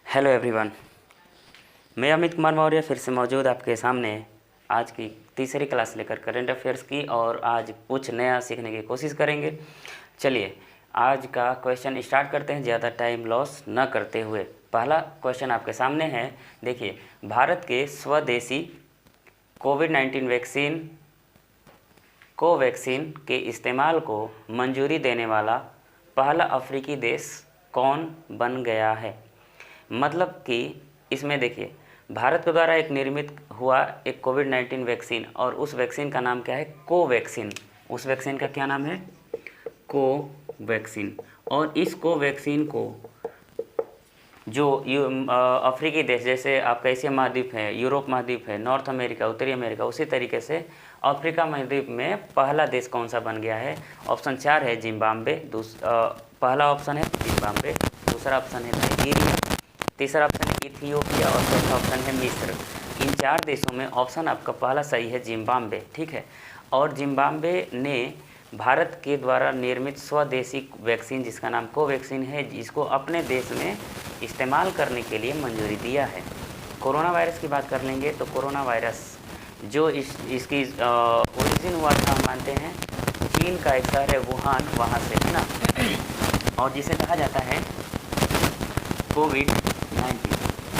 Hello everyone, मैं अमित कुमार मौर्य फिर से मौजूद आपके सामने आज की तीसरी क्लास लेकर करंट अफेयर्स की। और आज कुछ नया सीखने की कोशिश करेंगे। चलिए आज का क्वेश्चन स्टार्ट करते हैं ज़्यादा टाइम लॉस न करते हुए। पहला क्वेश्चन आपके सामने है, देखिए, भारत के स्वदेशी कोविड-19 वैक्सीन कोवैक्सीन के इस्तेमाल को मंजूरी देने वाला पहला अफ्रीकी देश कौन बन गया है। मतलब कि इसमें देखिए, भारत के द्वारा एक निर्मित हुआ एक कोविड-19 वैक्सीन, और उस वैक्सीन का नाम क्या है, कोवैक्सीन। उस वैक्सीन का क्या नाम है, कोवैक्सीन। और इस कोवैक्सीन को जो अफ्रीकी देश, जैसे आपका एशिया महाद्वीप है, यूरोप महाद्वीप है, नॉर्थ अमेरिका, उत्तरी अमेरिका, उसी तरीके से अफ्रीका महाद्वीप में पहला देश कौन सा बन गया है। ऑप्शन 4 है जिम्बाब्वे, पहला ऑप्शन है जिम्बाब्वे, दूसरा ऑप्शन है नाइजीरिया, तीसरा ऑप्शन है इथियोपिया और चौथा ऑप्शन है मिस्र। इन 4 देशों में ऑप्शन आपका पहला सही है जिम्बाब्वे, ठीक है। और जिम्बाब्वे ने भारत के द्वारा निर्मित स्वदेशी वैक्सीन जिसका नाम कोवैक्सीन है, जिसको अपने देश में इस्तेमाल करने के लिए मंजूरी दिया है। कोरोना वायरस की बात कर लेंगे तो कोरोना वायरस जो इसकी ओरिजिन हुआ था, हम मानते हैं चीन का एक शहर है वुहान, वहाँ से, है ना। और जिसे कहा जाता है कोविड-19।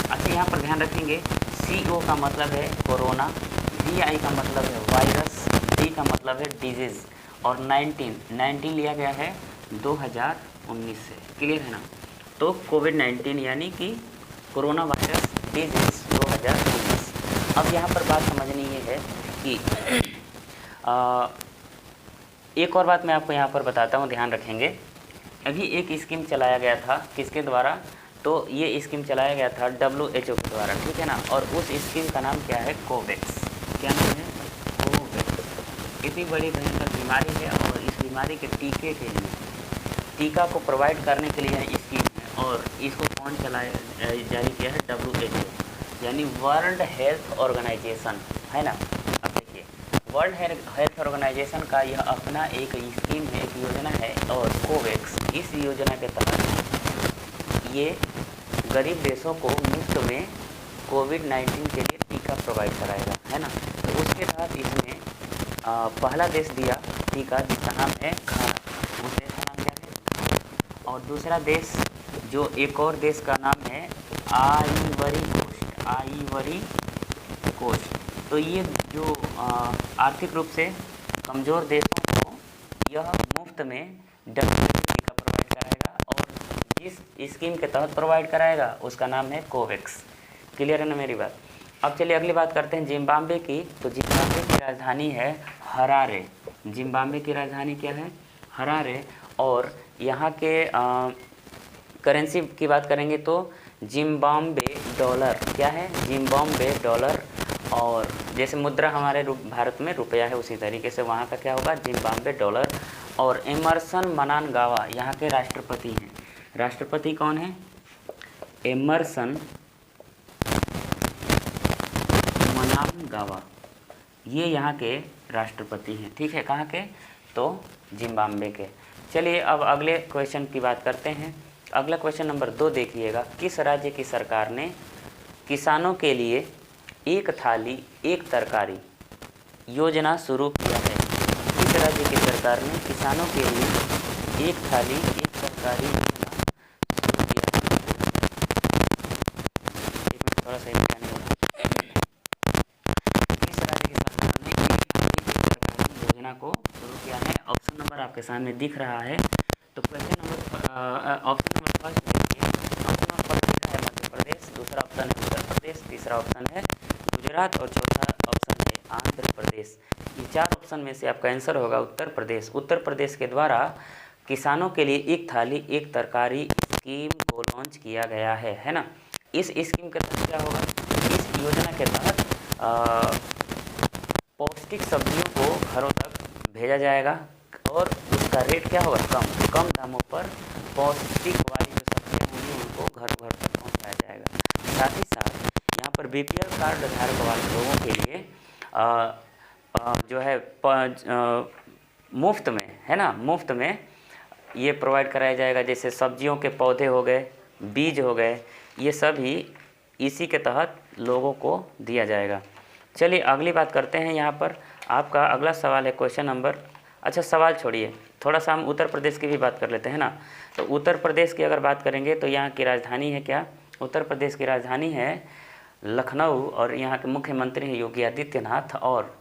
अच्छा, यहाँ पर ध्यान रखेंगे, CO का मतलब है कोरोना, VI का मतलब है वायरस, D का मतलब है डिजीज़, और 19 लिया गया है 2019 से। क्लियर है ना। तो कोविड-19 यानी कि कोरोना वायरस डिजीज़ 2019। अब यहाँ पर बात समझनी ये है कि एक और बात मैं आपको यहाँ पर बताता हूँ, ध्यान रखेंगे। अभी एक स्कीम चलाया गया था, किसके द्वारा, तो ये स्कीम चलाया गया था WHO के द्वारा, ठीक है ना। और उस स्कीम का नाम क्या है, कोवैक्स। क्या नाम है, कोवैक्स। इतनी बड़ी भयंकर बीमारी है, और इस बीमारी के टीके के लिए, टीका को प्रोवाइड करने के लिए स्कीम है। और इसको कौन जारी किया है, WHO, यानी वर्ल्ड हेल्थ ऑर्गेनाइजेशन, है ना। अब देखिए, वर्ल्ड हेल्थ ऑर्गेनाइजेशन का यह अपना एक स्कीम है, एक योजना है, और कोवैक्स, इस योजना के तहत ये गरीब देशों को मुफ्त में कोविड-19 के लिए टीका प्रोवाइड कराएगा, है ना। तो उसके तहत इसने पहला देश दिया टीका जिसका नाम है घाना, उस देश का नाम क्या है। और दूसरा देश, जो एक और देश का नाम है आइवरी कोस्ट। तो ये जो आर्थिक रूप से कमज़ोर देशों को यह मुफ्त में टीका प्रोवाइड कराएगा, और जिस स्कीम के तहत प्रोवाइड कराएगा उसका नाम है कोवैक्स। क्लियर है ना मेरी बात। अब चलिए अगली बात करते हैं जिम्बाब्वे की। तो जिम्बाब्वे की राजधानी है हरारे। जिम्बाब्वे की राजधानी क्या है, हरारे। और यहाँ के करेंसी की बात करेंगे तो जिम्बाब्वे डॉलर, क्या है, जिम्बाब्वे डॉलर। और जैसे मुद्रा हमारे भारत में रुपया है, उसी तरीके से वहाँ का क्या होगा, जिम्बाब्वे डॉलर। और एमरसन मनांगावा यहाँ के राष्ट्रपति हैं। राष्ट्रपति कौन है, एमरसन मनांगावा, ये यहाँ के राष्ट्रपति हैं, ठीक है। कहाँ के, तो जिम्बाब्वे के। चलिए अब अगले क्वेश्चन की बात करते हैं। अगला क्वेश्चन नंबर 2 देखिएगा, किस राज्य की सरकार ने किसानों के लिए एक थाली एक तरकारी योजना शुरू किया है। किस राज्य की सरकार ने किसानों के लिए एक थाली एक तरकारी योजना शुरू किया है। एक मिनट, थोड़ा सा बताने होगा। किस राज्य की सरकार ने एक थाली एक तरकारी योजना को शुरू किया है। ऑप्शन नंबर आपके सामने दिख रहा है। तो question number option number first देखिए, ऑप्शन नंबर फर्स्ट दिख रहा है मध्य प्रदेश, दूसरा ऑप्शन है उत्तर प्रदेश, तीसरा ऑप्शन है गुजरात, और चौथा ऑप्शन है आंध्र प्रदेश। ये 4 ऑप्शन में से आपका आंसर होगा उत्तर प्रदेश। उत्तर प्रदेश के द्वारा किसानों के लिए एक थाली एक तरकारी स्कीम को लॉन्च किया गया है ना। इस स्कीम के तहत क्या होगा, इस योजना के तहत पौष्टिक सब्जियों को घरों तक भेजा जाएगा, और उसका रेट क्या होगा, कम दामों पर पौष्टिक वाली जो सब्जियाँ होंगी उनको घर तक पहुँचाया जाएगा। साथ ही साथ यहाँ पर BPL कार्ड धारक वाले लोगों के लिए जो है मुफ्त में, है ना, मुफ्त में ये प्रोवाइड कराया जाएगा। जैसे सब्जियों के पौधे हो गए, बीज हो गए, ये सभी इसी के तहत लोगों को दिया जाएगा। चलिए अगली बात करते हैं। यहाँ पर आपका अगला सवाल है क्वेश्चन नंबर, अच्छा सवाल छोड़िए, थोड़ा सा हम उत्तर प्रदेश की भी बात कर लेते हैं ना। तो उत्तर प्रदेश की अगर बात करेंगे तो यहाँ की राजधानी है क्या? उत्तर प्रदेश की राजधानी है लखनऊ और यहाँ के मुख्यमंत्री हैं योगी आदित्यनाथ और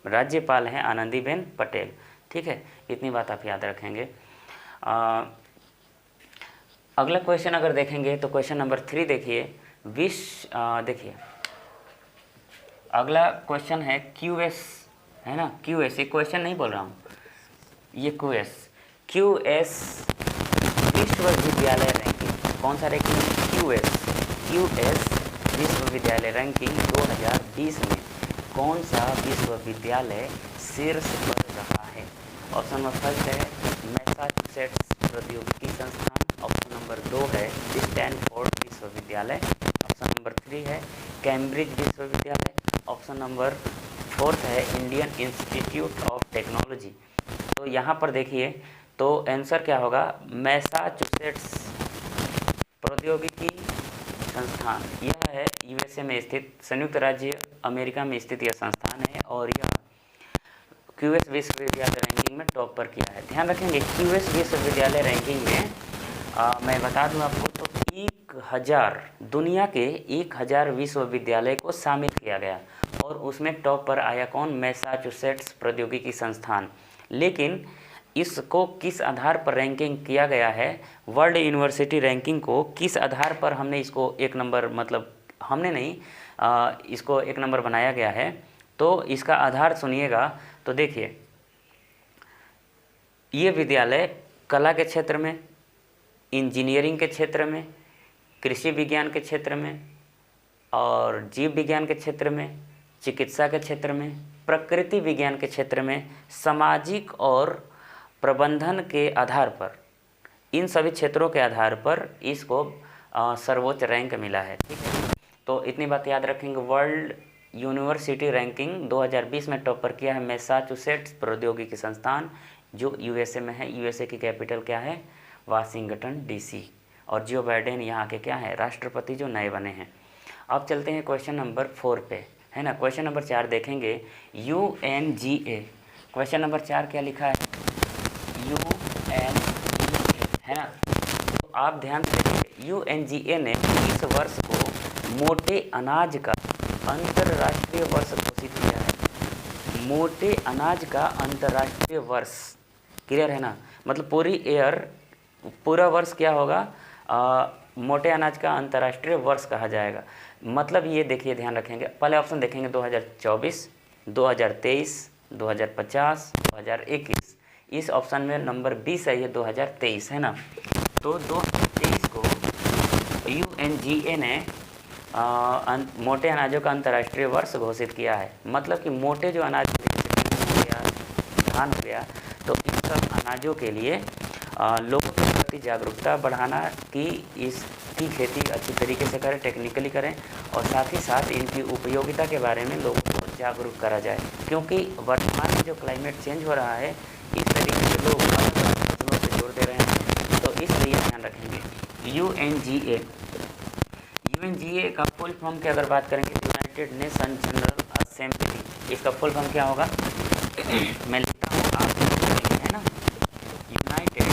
राज्यपाल हैं आनंदीबेन पटेल। ठीक है, इतनी बात आप याद रखेंगे। अगला क्वेश्चन अगर देखेंगे तो क्वेश्चन नंबर 3 देखिए। देखिए अगला क्वेश्चन है QS, है ना, QS, ये क्वेश्चन नहीं बोल रहा हूँ, ये QS विश्वविद्यालय रैंकिंग। कौन सा रैंकिंग? QS विश्वविद्यालय रैंकिंग 2020 में कौन सा विश्वविद्यालय शीर्ष पर रहा है? ऑप्शन नंबर फर्स्ट है मैसाचुसेट्स प्रौद्योगिकी संस्थान, ऑप्शन नंबर 2 है स्टैनफोर्ड विश्वविद्यालय, ऑप्शन नंबर 3 है कैम्ब्रिज विश्वविद्यालय, ऑप्शन नंबर 4 है इंडियन इंस्टीट्यूट ऑफ टेक्नोलॉजी। तो यहाँ पर देखिए तो आंसर क्या होगा? मैसाचुसेट्स प्रौद्योगिकी संस्थान। यह है USA में स्थित, संयुक्त राज्य अमेरिका में स्थित यह संस्थान है और यह QS विश्वविद्यालय रैंकिंग में टॉप पर किया है। ध्यान रखेंगे QS विश्वविद्यालय रैंकिंग में मैं बता दूं आपको तो 1000 दुनिया के 1000 विश्वविद्यालय को शामिल किया गया और उसमें टॉप पर आया कौन? मैसाचुसेट्स प्रौद्योगिकी संस्थान। लेकिन इसको किस आधार पर रैंकिंग किया गया है? वर्ल्ड यूनिवर्सिटी रैंकिंग को किस आधार पर हमने इसको एक नंबर, मतलब हमने नहीं, इसको एक नंबर बनाया गया है? तो इसका आधार सुनिएगा। तो देखिए ये विद्यालय कला के क्षेत्र में, इंजीनियरिंग के क्षेत्र में, कृषि विज्ञान के क्षेत्र में और जीव विज्ञान के क्षेत्र में, चिकित्सा के क्षेत्र में, प्रकृति विज्ञान के क्षेत्र में, सामाजिक और प्रबंधन के आधार पर, इन सभी क्षेत्रों के आधार पर इसको सर्वोच्च रैंक मिला है। ठीक है, तो इतनी बात याद रखेंगे। वर्ल्ड यूनिवर्सिटी रैंकिंग 2020 में टॉप पर किया है मैसाचुसेट्स प्रौद्योगिकी संस्थान जो USA में है। USA की कैपिटल क्या है? Washington DC। और जो बाइडेन यहाँ के क्या है? राष्ट्रपति जो नए बने हैं। अब चलते हैं क्वेश्चन नंबर 4 पे, है ना। क्वेश्चन नंबर 4 देखेंगे UNGA। क्वेश्चन नंबर 4 क्या लिखा है? UNGA, है ना। तो आप ध्यान से देखिए UNGA ने इस वर्ष को मोटे अनाज का अंतर्राष्ट्रीय वर्ष घोषित किया है। मोटे अनाज का अंतर्राष्ट्रीय वर्ष, क्लियर है ना। मतलब पूरा वर्ष क्या होगा? मोटे अनाज का अंतर्राष्ट्रीय वर्ष कहा जाएगा। मतलब ये देखिए, ध्यान रखेंगे, पहले ऑप्शन देखेंगे 2024, 2023, 2050, 2021। इस ऑप्शन में नंबर 20 है, ये 2023 है ना। तो 2023 को UNGA ने मोटे अनाजों का अंतर्राष्ट्रीय वर्ष घोषित किया है। मतलब कि मोटे जो अनाज हो गया, धान हो गया, तो इन सब अनाजों के लिए लोगों के प्रति जागरूकता बढ़ाना कि इसकी खेती अच्छी तरीके से करें, टेक्निकली करें और साथ ही साथ इनकी उपयोगिता के बारे में लोगों को जागरूक करा जाए। क्योंकि वर्तमान में जो क्लाइमेट चेंज हो रहा है, इस तरीके से लोग अलग अलग फसलों से जोड़ दे रहे हैं, तो इसलिए ध्यान रखेंगे। UNGA का फुल फॉर्म की अगर बात करेंगे यूनाइटेड नेशन जनरल असेंबली, इसका फुल फॉर्म क्या होगा? मैं लिखता हूँ, आप है ना, United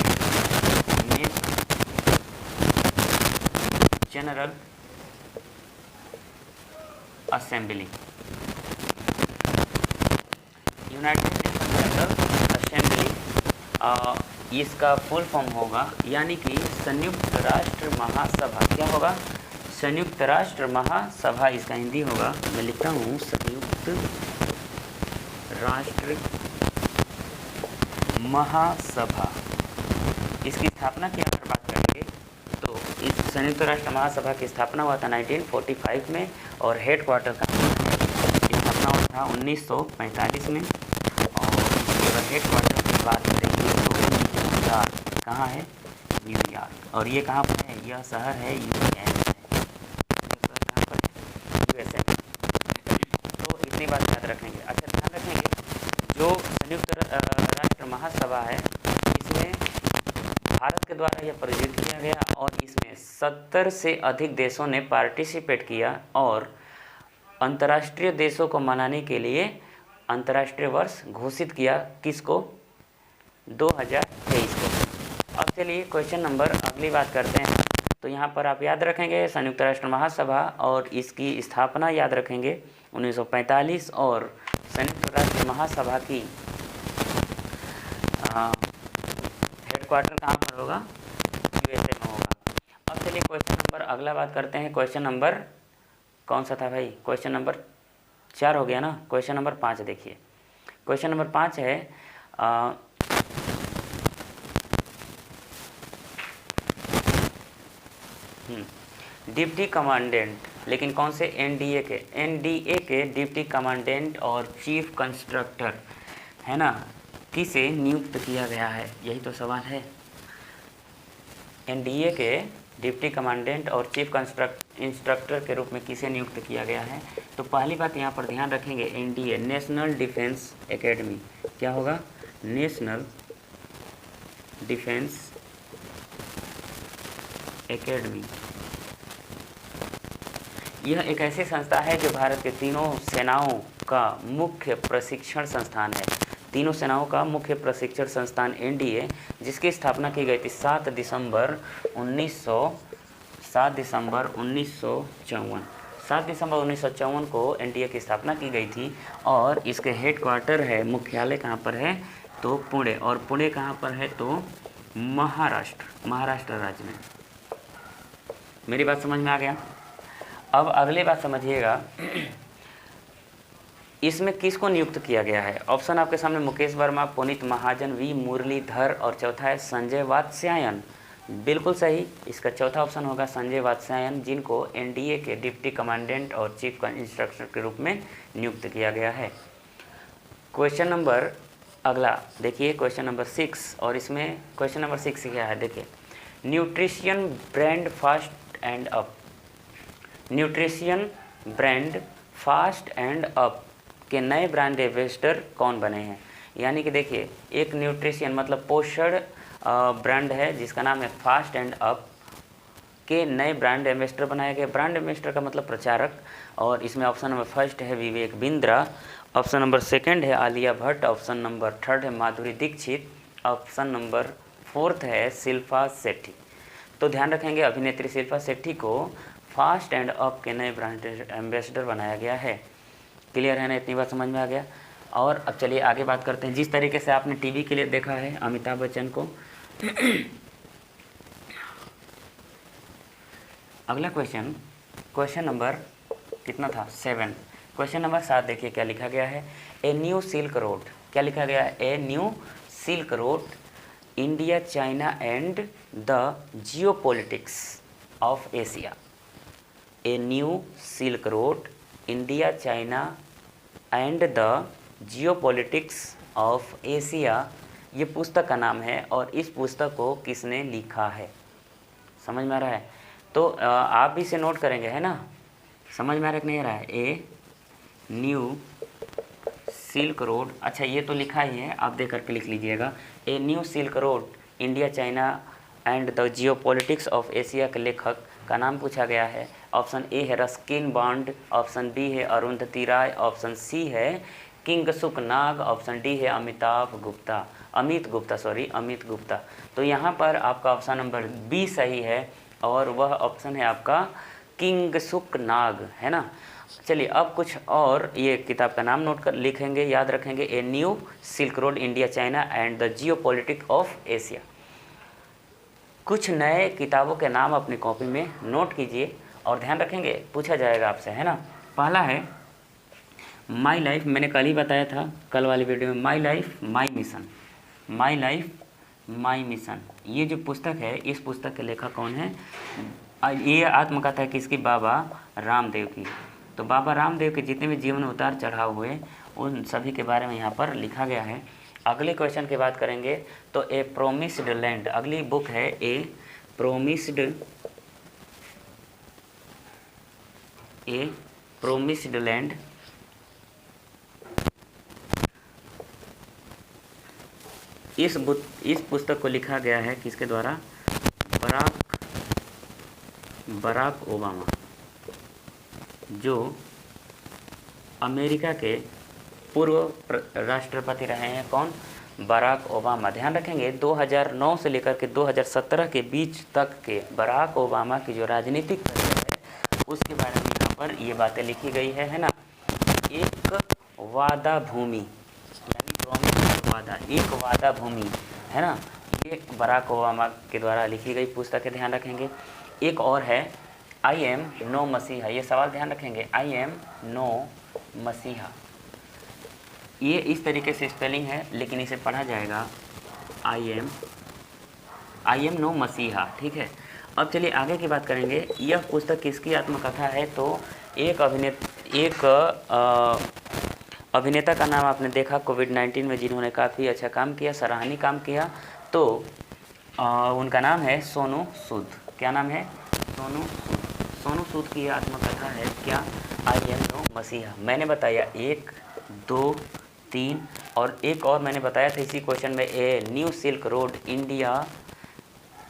nation general assembly. United nation general assembly इसका फुल फॉर्म होगा, यानी कि संयुक्त राष्ट्र महासभा। क्या होगा? संयुक्त राष्ट्र महासभा इसका हिंदी होगा। मैं लिखता हूँ संयुक्त राष्ट्र महासभा। इसकी स्थापना की अगर बात करेंगे तो इस संयुक्त राष्ट्र महासभा की स्थापना हुआ था 1945 में और हेडक्वार्टर का स्थापना हुआ था 1945 में। और इसके अगर हेडक्वार्टर की बात करेंगे तो न्यूयॉर्क, कहाँ है? न्यूयॉर्क। और ये कहाँ पर है? यह शहर है USA। तो इतनी बात याद रखेंगे। अच्छा ध्यान रखेंगे, जो संयुक्त राष्ट्र महासभा है, इसमें भारत के द्वारा यह प्रायोजित किया गया और इसमें 70 से अधिक देशों ने पार्टिसिपेट किया और अंतर्राष्ट्रीय देशों को मनाने के लिए अंतर्राष्ट्रीय वर्ष घोषित किया। किसको? 2023 को। अब चलिए क्वेश्चन नंबर अगली बात करते हैं। तो यहाँ पर आप याद रखेंगे संयुक्त राष्ट्र महासभा और इसकी स्थापना याद रखेंगे 1945 और संयुक्त राष्ट्र महासभा की हेडक्वार्टर कहाँ पर होगा? यूएसए में होगा। अब चलिए क्वेश्चन नंबर अगला बात करते हैं। क्वेश्चन नंबर कौन सा था भाई? क्वेश्चन नंबर 4 हो गया ना। क्वेश्चन नंबर 5 देखिए। क्वेश्चन नंबर 5 है डिप्टी कमांडेंट, लेकिन कौन से? एनडीए के डिप्टी कमांडेंट और चीफ कंस्ट्रक्टर है ना, किसे नियुक्त किया गया है? यही तो सवाल है। एनडीए के डिप्टी कमांडेंट और चीफ इंस्ट्रक्टर के रूप में किसे नियुक्त किया गया है? तो पहली बात यहाँ पर ध्यान रखेंगे, एनडीए नेशनल डिफेंस एकेडमी क्या होगा? National defence academy. यह एक ऐसी संस्था है जो भारत के तीनों सेनाओं का मुख्य प्रशिक्षण संस्थान है। तीनों सेनाओं का मुख्य प्रशिक्षण संस्थान एनडीए, जिसकी स्थापना की गई थी 7 दिसंबर 1954 को एनडीए की स्थापना की गई थी। और इसके हेडक्वार्टर है, मुख्यालय कहाँ पर है? तो पुणे। और पुणे कहाँ पर है? तो महाराष्ट्र राज्य में। मेरी बात समझ में आ गया? अब अगली बात समझिएगा, इसमें किसको नियुक्त किया गया है? ऑप्शन आपके सामने मुकेश वर्मा, पुनीत महाजन, वी मुरलीधर और चौथा है संजय वात्स्यायन। बिल्कुल सही, इसका चौथा ऑप्शन होगा संजय वात्स्यायन, जिनको एनडीए के डिप्टी कमांडेंट और चीफ इंस्ट्रक्टर के रूप में नियुक्त किया गया है। क्वेश्चन नंबर अगला देखिए, क्वेश्चन नंबर 6। और इसमें क्वेश्चन नंबर 6 क्या है? देखिए, nutrition brand fast and up. Nutrition brand fast and up के नए ब्रांड एम्बेसडर कौन बने हैं? यानी कि देखिए, एक न्यूट्रिशन मतलब पोषण ब्रांड है जिसका नाम है फास्ट एंड अप के नए ब्रांड एम्बेसडर बनाए गए। ब्रांड एम्बेसडर का मतलब प्रचारक। और इसमें ऑप्शन नंबर फर्स्ट है Vivek Bindra, option number second है Alia Bhatt, option number third है Madhuri Dixit, option number fourth है शिल्पा शेट्टी। तो ध्यान रखेंगे, अभिनेत्री शिल्पा शेट्टी को फास्ट एंड अप के नए ब्रांड एम्बेसडर बनाया गया है। क्लियर है ना? इतनी बात समझ में आ गया। और अब चलिए आगे बात करते हैं। जिस तरीके से आपने टीवी के लिए देखा है अमिताभ बच्चन को अगला क्वेश्चन नंबर कितना था? 7। क्वेश्चन नंबर 7 देखिए क्या लिखा गया है। A new silk road. क्या लिखा गया है? A new silk road, India, China and the geopolitics of Asia. A new silk road, India, China and the geopolitics of Asia, ये पुस्तक का नाम है। और इस पुस्तक को किसने लिखा है? समझ में आ रहा है? तो आप भी इसे नोट करेंगे, है ना? समझ में आ रहा है कि नहीं आ रहा है? ए न्यू सिल्क रोड, अच्छा ये तो लिखा ही है, आप देख करके लिख लीजिएगा। A new silk road, India, China and the geopolitics of Asia के लेखक का नाम पूछा गया है। ऑप्शन ए है रस्किन बॉन्ड, ऑप्शन बी है अरुंधति राय, ऑप्शन सी है किंगसुक नाग, ऑप्शन डी है अमित गुप्ता। तो यहाँ पर आपका ऑप्शन नंबर बी सही है और वह ऑप्शन है आपका किंगसुक नाग, है ना। चलिए अब कुछ और ये किताब का नाम नोट कर लिखेंगे, याद रखेंगे। A new silk road, India, China and the geopolitics of Asia. कुछ नए किताबों के नाम अपनी कॉपी में नोट कीजिए और ध्यान रखेंगे पूछा जाएगा आपसे, है ना। पहला है माई लाइफ, मैंने कल ही बताया था कल वाली वीडियो में, my life my mission. My life my mission ये जो पुस्तक है, इस पुस्तक के लेखक कौन है? ये आत्मकथा है किसकी? बाबा रामदेव की। तो बाबा रामदेव के जितने भी जीवन उतार चढ़ाव हुए उन सभी के बारे में यहाँ पर लिखा गया है। अगले क्वेश्चन की बात करेंगे तो ए प्रोमिस्ड लैंड, अगली बुक है ए प्रोमिस्ड लैंड। इस पुस्तक को लिखा गया है किसके द्वारा? बराक ओबामा, जो अमेरिका के पूर्व राष्ट्रपति रहे हैं। कौन? Barack Obama. ध्यान रखेंगे 2009 से लेकर के 2017 के बीच तक के बराक ओबामा की जो राजनीतिक करियर है उसके बारे में यहाँ पर ये बातें लिखी गई है ना। एक वादा भूमि, यानी प्रॉमिस वादा, एक वादा भूमि है ना, ये बराक ओबामा के द्वारा लिखी गई पुस्तक है। ध्यान रखेंगे। एक और है आई एम नो मसीहा, ये सवाल ध्यान रखेंगे, आई एम नो मसीहा। ये इस तरीके से स्पेलिंग है लेकिन इसे पढ़ा जाएगा आई एम नो मसीहा। ठीक है। अब चलिए आगे की बात करेंगे। यह पुस्तक किसकी आत्मकथा है? तो एक अभिनेता का नाम आपने देखा कोविड-19 में जिन्होंने काफ़ी अच्छा काम किया, सराहनीय काम किया, तो उनका नाम है सोनू सूद। क्या नाम है? सोनू सूद। सोनू सूद की आत्मकथा है क्या? आई एम नो मसीहा। मैंने बताया 1, 2, 3 और एक और मैंने बताया था इसी क्वेश्चन में, a new silk road, India,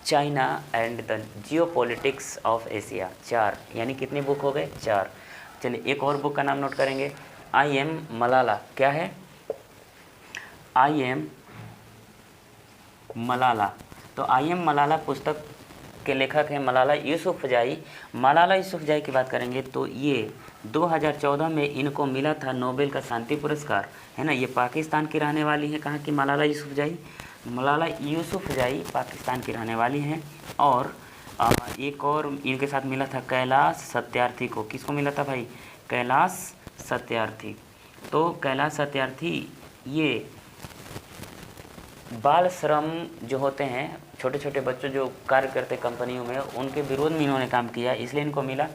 China and the geopolitics of Asia. 4, यानी कितनी बुक हो गए? 4। चलिए एक और बुक का नाम नोट करेंगे, आई एम मलाला। क्या है? I am Malala. तो आई एम मलाला पुस्तक के लेखक हैं मलाला यूसुफजई। मलाला यूसुफजई की बात करेंगे तो ये 2014 में इनको मिला था नोबेल का शांति पुरस्कार, है ना। ये पाकिस्तान की रहने वाली है। कहाँ की? मलाला यूसुफजई। मलाला यूसुफजई पाकिस्तान की रहने वाली हैं। और एक और इनके साथ मिला था कैलाश सत्यार्थी को। किसको मिला था भाई? कैलाश सत्यार्थी। तो कैलाश सत्यार्थी ये बाल श्रम जो होते हैं, छोटे छोटे बच्चों जो कार्य करते कंपनियों में, उनके विरोध में इन्होंने काम किया, इसलिए इनको मिला।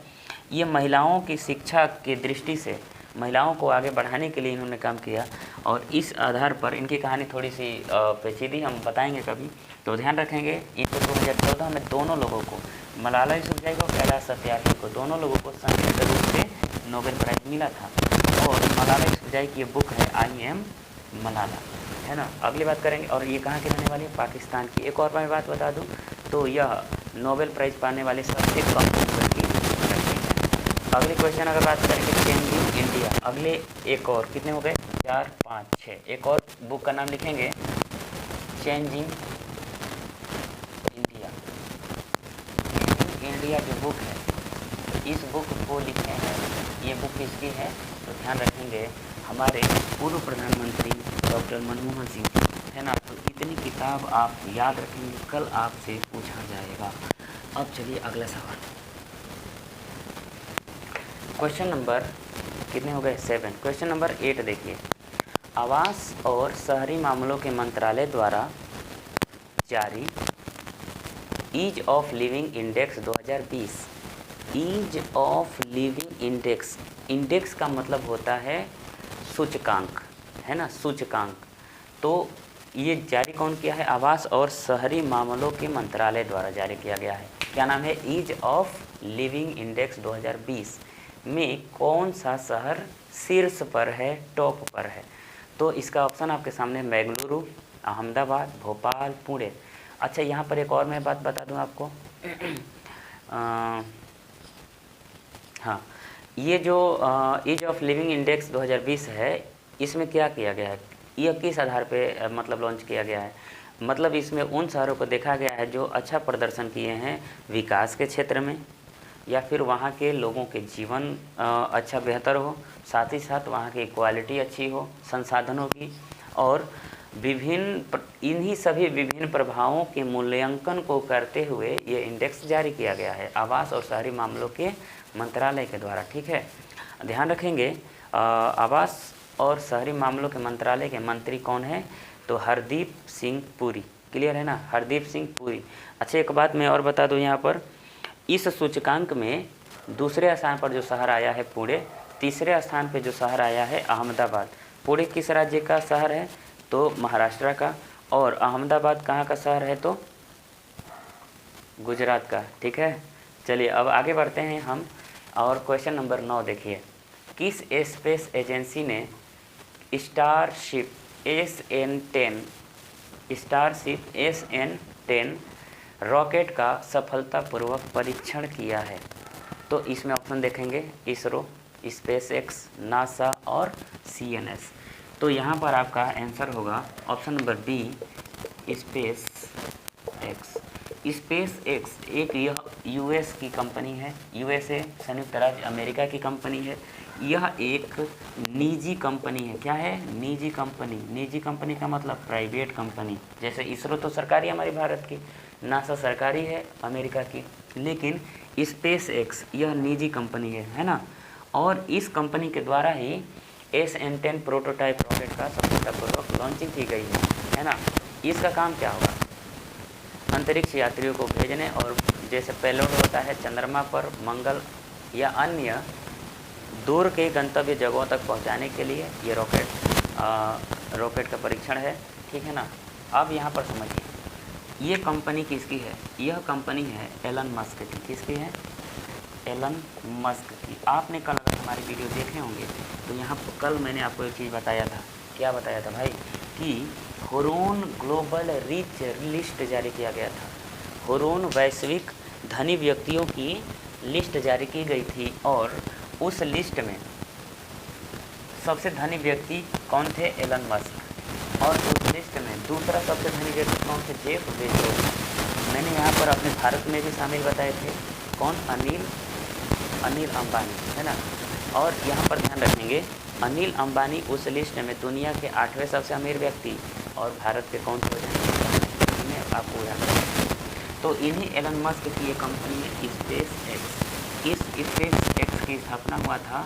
ये महिलाओं की शिक्षा की दृष्टि से महिलाओं को आगे बढ़ाने के लिए इन्होंने काम किया और इस आधार पर इनकी कहानी थोड़ी सी पेचीदी हम बताएंगे कभी, तो ध्यान रखेंगे। इनको 2014 में दोनों लोगों को, मलाला यूसुफजई को, कैलाश सत्यार्थी को, दोनों लोगों को संयुक्त रूप से नोबेल प्राइज़ मिला था। और मलाला यूसुफजई की ये बुक है आई एम मलाला, है ना। अगली बात करेंगे, और ये कहाँ की रहने वाली है? पाकिस्तान की। एक और मैं बात बता दूँ तो यह नोबेल प्राइज़ पाने वाले सबसे कम उम्र की लड़की है। अगले क्वेश्चन अगर बात करेंगे चेंजिंग इंडिया। अगले एक और कितने हो गए? 4, 5, 6। एक और बुक का नाम लिखेंगे चेंजिंग इंडिया। चेंजिंग इंडिया जो बुक है, इस बुक को लिखे हैं, ये बुक किसकी है? तो ध्यान रखेंगे हमारे पूर्व प्रधानमंत्री डॉक्टर मनमोहन सिंह, है ना। तो इतनी किताब आप याद रखेंगे, कल आपसे पूछा जाएगा। अब चलिए अगला सवाल, क्वेश्चन नंबर कितने हो गए? 7। क्वेश्चन नंबर 8 देखिए। आवास और शहरी मामलों के मंत्रालय द्वारा जारी ease of living index 2020। Ease of living index, index का मतलब होता है सूचकांक, है ना, सूचकांक। तो ये जारी कौन किया है? आवास और शहरी मामलों के मंत्रालय द्वारा जारी किया गया है। क्या नाम है? ईज ऑफ लिविंग इंडेक्स 2020 में कौन सा शहर शीर्ष पर है, टॉप पर है? तो इसका ऑप्शन आपके सामने बेंगलुरु, अहमदाबाद, भोपाल, पुणे। अच्छा, यहाँ पर एक और मैं बात बता दूँ आपको हाँ, ये जो ईज ऑफ लिविंग इंडेक्स 2020 है, इसमें क्या किया गया है? यह किस आधार पे मतलब लॉन्च किया गया है? मतलब इसमें उन शहरों को देखा गया है जो अच्छा प्रदर्शन किए हैं विकास के क्षेत्र में, या फिर वहाँ के लोगों के जीवन अच्छा बेहतर हो, साथ ही साथ वहाँ की क्वालिटी अच्छी हो संसाधनों की, और इन्हीं सभी विभिन्न प्रभावों के मूल्यांकन को करते हुए ये इंडेक्स जारी किया गया है आवास और शहरी मामलों के मंत्रालय के द्वारा। ठीक है, ध्यान रखेंगे। आवास और शहरी मामलों के मंत्रालय के मंत्री कौन है? तो हरदीप सिंह पुरी। क्लियर है ना, हरदीप सिंह पुरी। अच्छा, एक बात मैं और बता दूं, यहाँ पर इस सूचकांक में दूसरे स्थान पर जो शहर आया है पुणे, तीसरे स्थान पर जो शहर आया है अहमदाबाद। पुणे किस राज्य का शहर है? तो महाराष्ट्र का। और अहमदाबाद कहाँ का शहर है? तो गुजरात का। ठीक है, चलिए अब आगे बढ़ते हैं हम, और क्वेश्चन नंबर 9 देखिए। किस स्पेस एजेंसी ने स्टारशिप SN10 रॉकेट का सफलतापूर्वक परीक्षण किया है? तो इसमें ऑप्शन देखेंगे इसरो, स्पेस एक्स, नासा और CNS। तो यहाँ पर आपका आंसर होगा option number B, SpaceX. SpaceX एक यह US की कंपनी है, USA संयुक्त राज्य अमेरिका की कंपनी है। यह एक निजी कंपनी है। क्या है? निजी कंपनी। निजी कंपनी का मतलब प्राइवेट कंपनी। जैसे इसरो तो सरकारी हमारी भारत की, नासा सरकारी है अमेरिका की, लेकिन स्पेस एक्स यह निजी कंपनी है ना। और इस कंपनी के द्वारा ही SN10 प्रोटोटाइप रॉकेट का सफलतापूर्वक लॉन्चिंग की गई है ना। इसका काम क्या होगा? अंतरिक्ष यात्रियों को भेजने और जैसे पेलोड होता है चंद्रमा पर, मंगल या अन्य दूर के गंतव्य जगहों तक पहुंचाने के लिए ये रॉकेट का परीक्षण है, ठीक है ना। अब यहाँ पर समझिए ये कंपनी किसकी है? यह कंपनी है एलन मस्क की। किसकी है? एलन मस्क की। आपने कल अगर हमारी वीडियो देखे होंगे तो यहाँ पर कल मैंने आपको एक चीज़ बताया था। क्या बताया था भाई? कि हुरून ग्लोबल रिच लिस्ट जारी किया गया था। हुरून वैश्विक धनी व्यक्तियों की लिस्ट जारी की गई थी और उस लिस्ट में सबसे धनी व्यक्ति कौन थे? Elon Musk. और उस लिस्ट में दूसरा सबसे धनी व्यक्ति कौन थे? Jeff Bezos. मैंने यहाँ पर अपने भारत में भी शामिल बताए थे। कौन? अनिल अंबानी, है ना। और यहाँ पर ध्यान रखेंगे अनिल अंबानी उस लिस्ट में दुनिया के 8वें सबसे अमीर व्यक्ति और भारत के कौन हो जाएंगे? इन्हें आपको याद रखें। तो इन्हीं एलन मस्क की ये कंपनी है स्पेस एक्स। इस स्पेस एक्स की स्थापना हुआ था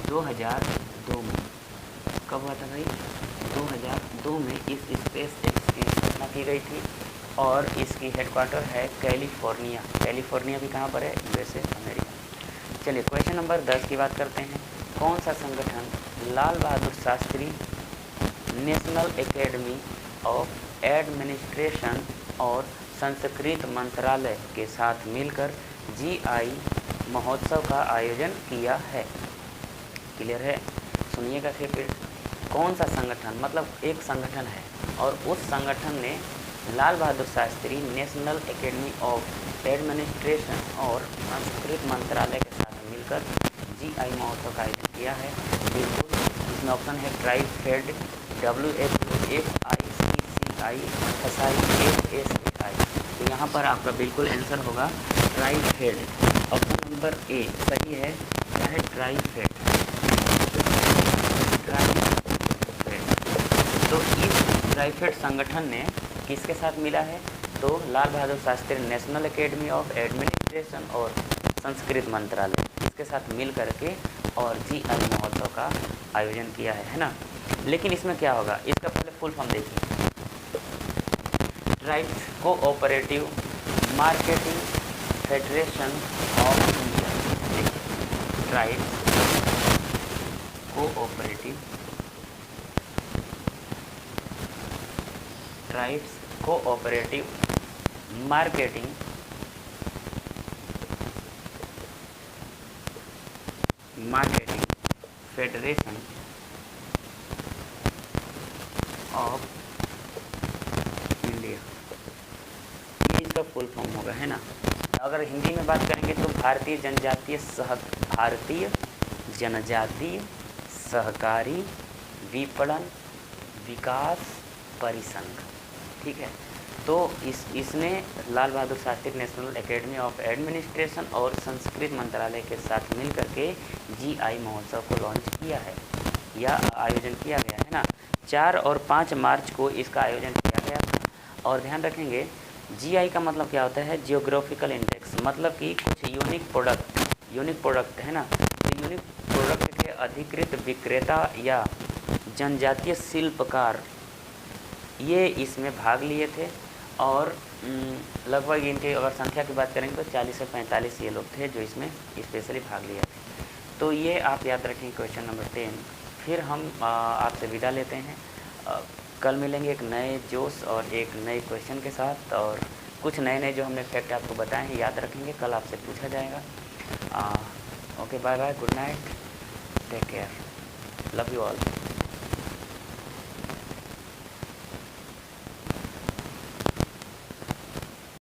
2002 में। कब हुआ था भाई? 2002 में इस स्पेस एक्स की स्थापना की गई थी और इसकी हेडक्वार्टर है कैलिफोर्निया। कैलिफोर्निया भी कहाँ पर है? USA America. चलिए क्वेश्चन नंबर 10 की बात करते हैं। कौन सा संगठन Lal Bahadur Shastri national academy of administration और संस्कृत मंत्रालय के साथ मिलकर GI महोत्सव का आयोजन किया है? क्लियर है? सुनिएगा फिर। कौन सा संगठन? मतलब एक संगठन है और उस संगठन ने Lal Bahadur Shastri national academy of administration और संस्कृत मंत्रालय के साथ मिलकर GI महोत्सव का आयोजन किया है। बिल्कुल, इसमें ऑप्शन है ट्राइफेड, WHO, FICCI, FSI। तो यहाँ पर आपका बिल्कुल आंसर होगा ट्राइफेड। ऑप्शन नंबर ए सही है। क्या है? ट्राइफेड। तो इस ट्राइफेड संगठन ने किसके साथ मिला है? तो Lal Bahadur Shastri national academy of administration और संस्कृत मंत्रालय इसके साथ मिल करके और GI महोत्सव का आयोजन किया है ना। लेकिन इसमें क्या होगा? इसका पहले फुल फॉर्म देखिए। Tribes cooperative marketing federation of India. देखिए, tribes cooperative marketing federation of India, ये इसका फुल फॉर्म होगा, है ना। अगर हिंदी में बात करेंगे तो भारतीय जनजातीय सहकारी विपणन विकास परिसंघ, ठीक है। तो इसने Lal Bahadur Shastri national academy of administration और संस्कृत मंत्रालय के साथ मिल करके GI महोत्सव को लॉन्च किया है या आयोजन किया गया है ना। 4 और 5 मार्च को इसका आयोजन किया गया था। और ध्यान रखेंगे GI का मतलब क्या होता है? जियोग्राफिकल इंडेक्स, मतलब कि कुछ यूनिक प्रोडक्ट है ना। तो यूनिक प्रोडक्ट के अधिकृत विक्रेता या जनजातीय शिल्पकार ये इसमें भाग लिए थे और लगभग इनके अगर संख्या की बात करेंगे तो 40 से 45 ये लोग थे जो इसमें स्पेशली भाग लिए थे। तो ये आप याद रखें क्वेश्चन नंबर 10। फिर हम आपसे विदा लेते हैं। कल मिलेंगे एक नए जोश और एक नए क्वेश्चन के साथ, और कुछ नए जो हमने फैक्ट आपको बताए हैं याद रखेंगे, कल आपसे पूछा जाएगा। Okay, bye bye, good night, take care, love you all.